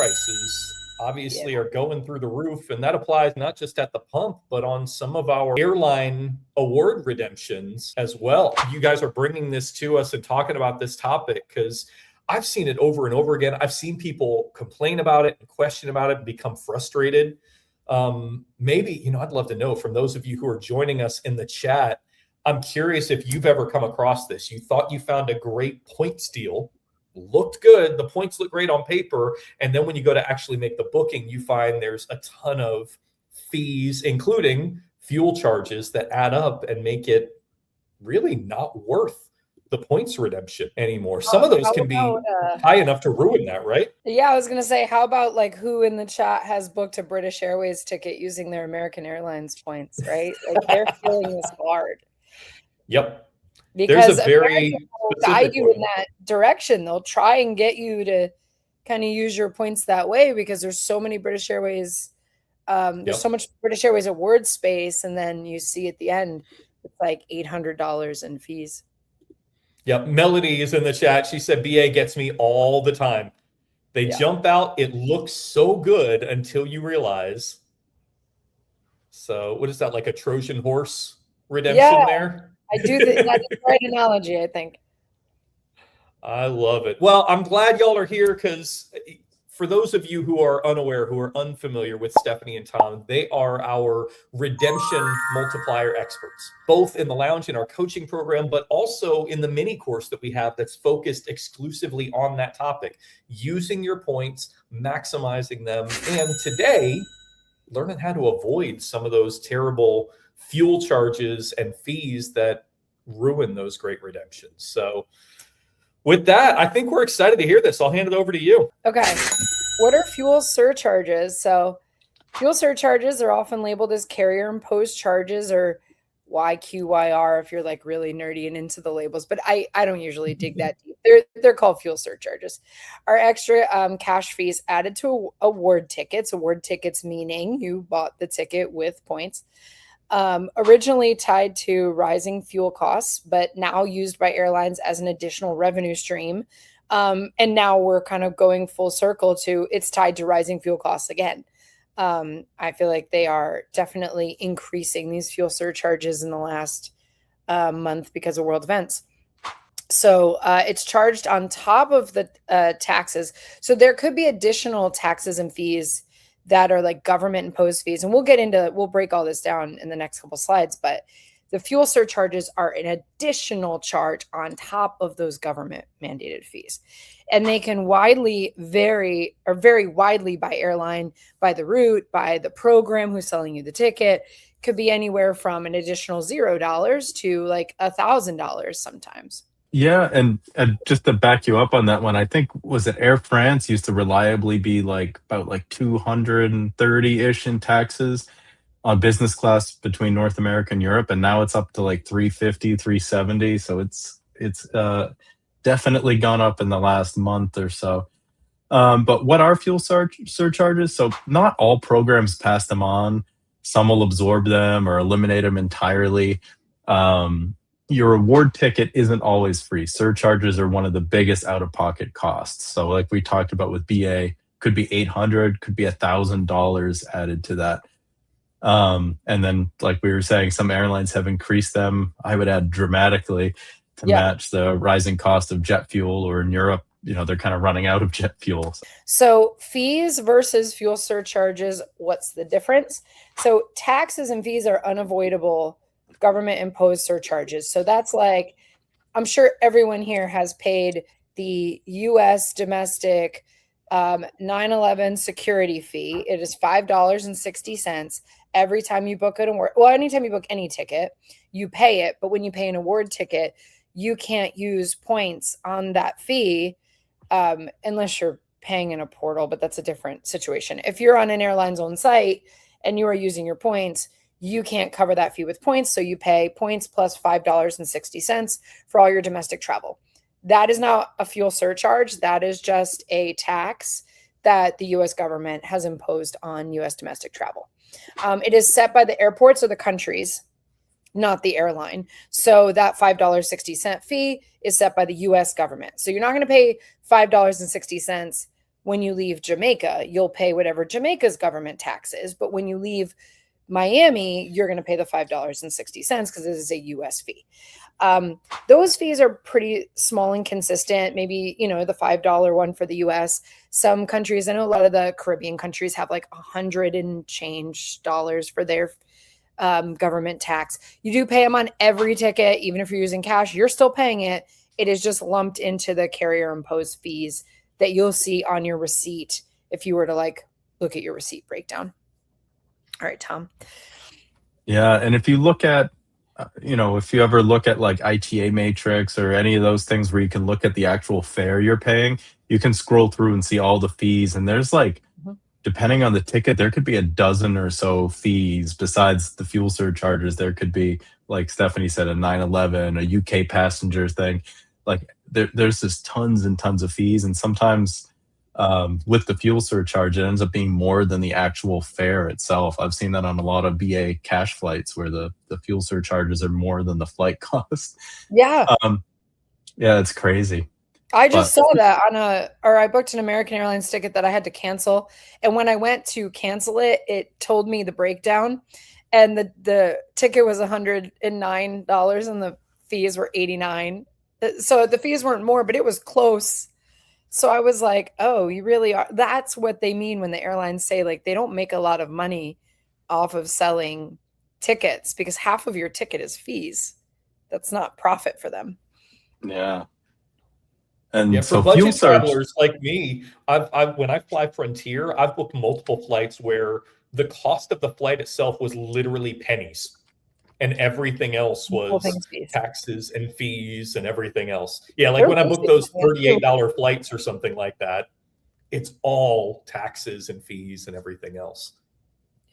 prices obviously are going through the roof, and that applies not just at the pump, but on some of our airline award redemptions as well. You guys are bringing this to us and talking about this topic because I've seen it over and over again. I've seen people complain about it and question about it and become frustrated. Maybe, I'd love to know from those of you who are joining us in the chat, I'm curious if you've ever come across this. You thought you found a great points deal, looked good, the points look great on paper, and then when you go to actually make the booking, you find there's a ton of fees, including fuel charges, that add up and make it really not worth the points redemption anymore. Some of those can be high enough to ruin that, right? Yeah, I was going to say, how about like who in the chat has booked a British Airways ticket using their American Airlines points, right? Like they're feeling this hard. Yep. Because America will guide you in that direction. They'll try and get you to kind of use your points that way because there's so many British Airways. There's so much British Airways award space. And then you see at the end, it's like $800 in fees. Yep. Melody is in the chat. She said, BA gets me all the time. They jump out. It looks so good until you realize. So what is that, like a Trojan horse redemption there? I do think that's the right analogy, I think. I love it. Well, I'm glad y'all are here because for those of you who are unaware, who are unfamiliar with Stephanie and Tom, they are our redemption multiplier experts, both in the lounge in our coaching program, but also in the mini course that we have that's focused exclusively on that topic, using your points, maximizing them, and today, learning how to avoid some of those terrible fuel charges and fees that ruin those great redemptions. So with that, I think we're excited to hear this. I'll hand it over to you. Okay. What are fuel surcharges? So fuel surcharges are often labeled as carrier imposed charges, or YQYR if you're like really nerdy and into the labels, but I don't usually dig that deep. They're called fuel surcharges. Are extra cash fees added to award tickets. Award tickets meaning you bought the ticket with points. Originally tied to rising fuel costs, but now used by airlines as an additional revenue stream. And now we're kind of going full circle to it's tied to rising fuel costs again. I feel like they are definitely increasing these fuel surcharges in the last month because of world events. So it's charged on top of the taxes. So there could be additional taxes and fees that are like government imposed fees. And we'll break all this down in the next couple slides, but the fuel surcharges are an additional charge on top of those government mandated fees. And they can vary widely by airline, by the route, by the program who's selling you the ticket. Could be anywhere from an additional $0 to like $1,000 sometimes. Yeah, and just to back you up on that one, I think, was it Air France used to reliably be like about like 230-ish in taxes on business class between North America and Europe, and now it's up to like 350, 370. So it's definitely gone up in the last month or so. But what are fuel surcharges? So not all programs pass them on. Some will absorb them or eliminate them entirely. Your award ticket isn't always free. Surcharges are one of the biggest out-of-pocket costs. So like we talked about with BA, could be $800, could be $1,000 added to that. And then, like we were saying, some airlines have increased them, I would add dramatically, to match the rising cost of jet fuel, or in Europe, they're kind of running out of jet fuel. So fees versus fuel surcharges, what's the difference? So taxes and fees are unavoidable government imposed surcharges. So that's like, I'm sure everyone here has paid the US domestic 9/11 security fee. It is $5.60 every time you book an award. Well, anytime you book any ticket, you pay it. But when you pay an award ticket, you can't use points on that fee unless you're paying in a portal, but that's a different situation. If you're on an airline's own site and you are using your points, you can't cover that fee with points. So you pay points plus $5.60 for all your domestic travel. That is not a fuel surcharge. That is just a tax that the U.S. government has imposed on U.S. domestic travel. It is set by the airports or the countries, not the airline. So that $5.60 fee is set by the U.S. government. So you're not going to pay $5.60 when you leave Jamaica, you'll pay whatever Jamaica's government tax is. But when you leave Miami, you're going to pay the $5.60 because this is a US fee. Those fees are pretty small and consistent. Maybe, the $5 one for the US. Some countries, I know a lot of the Caribbean countries have like 100 and change dollars for their government tax. You do pay them on every ticket, even if you're using cash, you're still paying it. It is just lumped into the carrier imposed fees that you'll see on your receipt if you were to like look at your receipt breakdown. All right, Tom. Yeah, and if you look at, if you ever look at like ITA Matrix or any of those things where you can look at the actual fare you're paying, you can scroll through and see all the fees. And there's like, depending on the ticket, there could be a dozen or so fees besides the fuel surcharges. There could be, like Stephanie said, a 9/11, a UK passenger thing. Like there's just tons and tons of fees. And sometimes with the fuel surcharge, it ends up being more than the actual fare itself. I've seen that on a lot of BA cash flights where the fuel surcharges are more than the flight cost. Yeah. Yeah, it's crazy. I just saw that I booked an American Airlines ticket that I had to cancel. And when I went to cancel it, it told me the breakdown, and the ticket was $109 and the fees were $89. So the fees weren't more, but it was close. So I was like, oh, you really are. That's what they mean when the airlines say like they don't make a lot of money off of selling tickets, because half of your ticket is fees. That's not profit for them. Yeah. And for so budget travelers like me, I've when I fly Frontier, I've booked multiple flights where the cost of the flight itself was literally pennies, and everything else was taxes and fees and everything else. Yeah, like when I booked those $38 flights or something like that, it's all taxes and fees and everything else.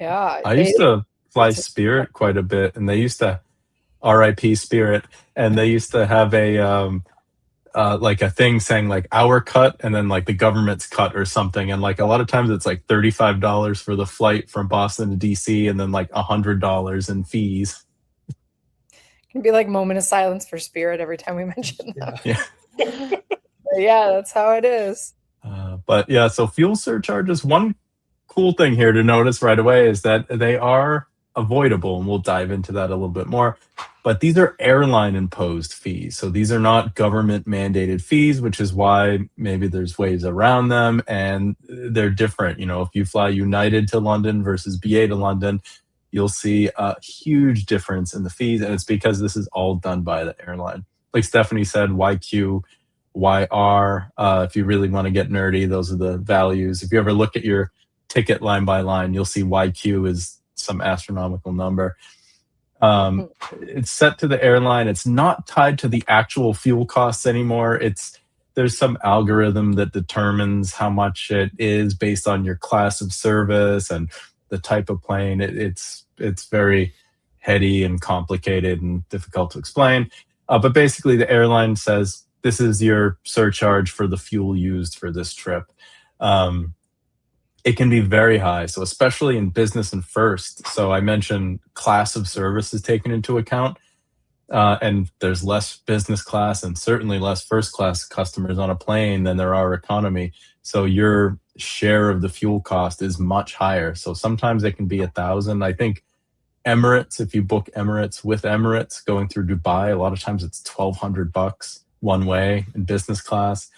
Yeah, I used to fly Spirit quite a bit, and they used to RIP Spirit, and they used to have a like a thing saying like our cut and then like the government's cut or something, and like a lot of times it's like $35 for the flight from Boston to DC and then like $100 in fees. It can be like moment of silence for Spirit every time we mention that. Yeah. Yeah, that's how it is. But yeah, so fuel surcharges, one cool thing here to notice right away is that they are avoidable, and we'll dive into that a little bit more. But these are airline imposed fees. So these are not government mandated fees, which is why maybe there's ways around them, and they're different. If you fly United to London versus BA to London, you'll see a huge difference in the fees, and it's because this is all done by the airline. Like Stephanie said, YQ, YR, if you really want to get nerdy, those are the values. If you ever look at your ticket line by line, you'll see YQ is some astronomical number. It's set to the airline. It's not tied to the actual fuel costs anymore. There's some algorithm that determines how much it is based on your class of service and the type of plane. It's very heady and complicated and difficult to explain. But basically the airline says, this is your surcharge for the fuel used for this trip. It can be very high, so especially in business and first. So I mentioned class of service is taken into account, and there's less business class and certainly less first class customers on a plane than there are economy. So your share of the fuel cost is much higher. So sometimes it can be $1,000. I think Emirates, if you book Emirates with Emirates going through Dubai, a lot of times it's $1,200 one way in business class.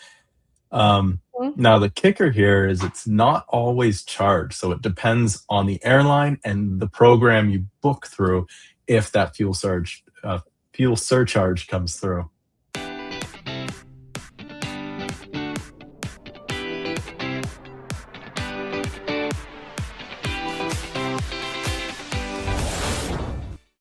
Now the kicker here is it's not always charged. So it depends on the airline and the program you book through if that fuel surcharge comes through.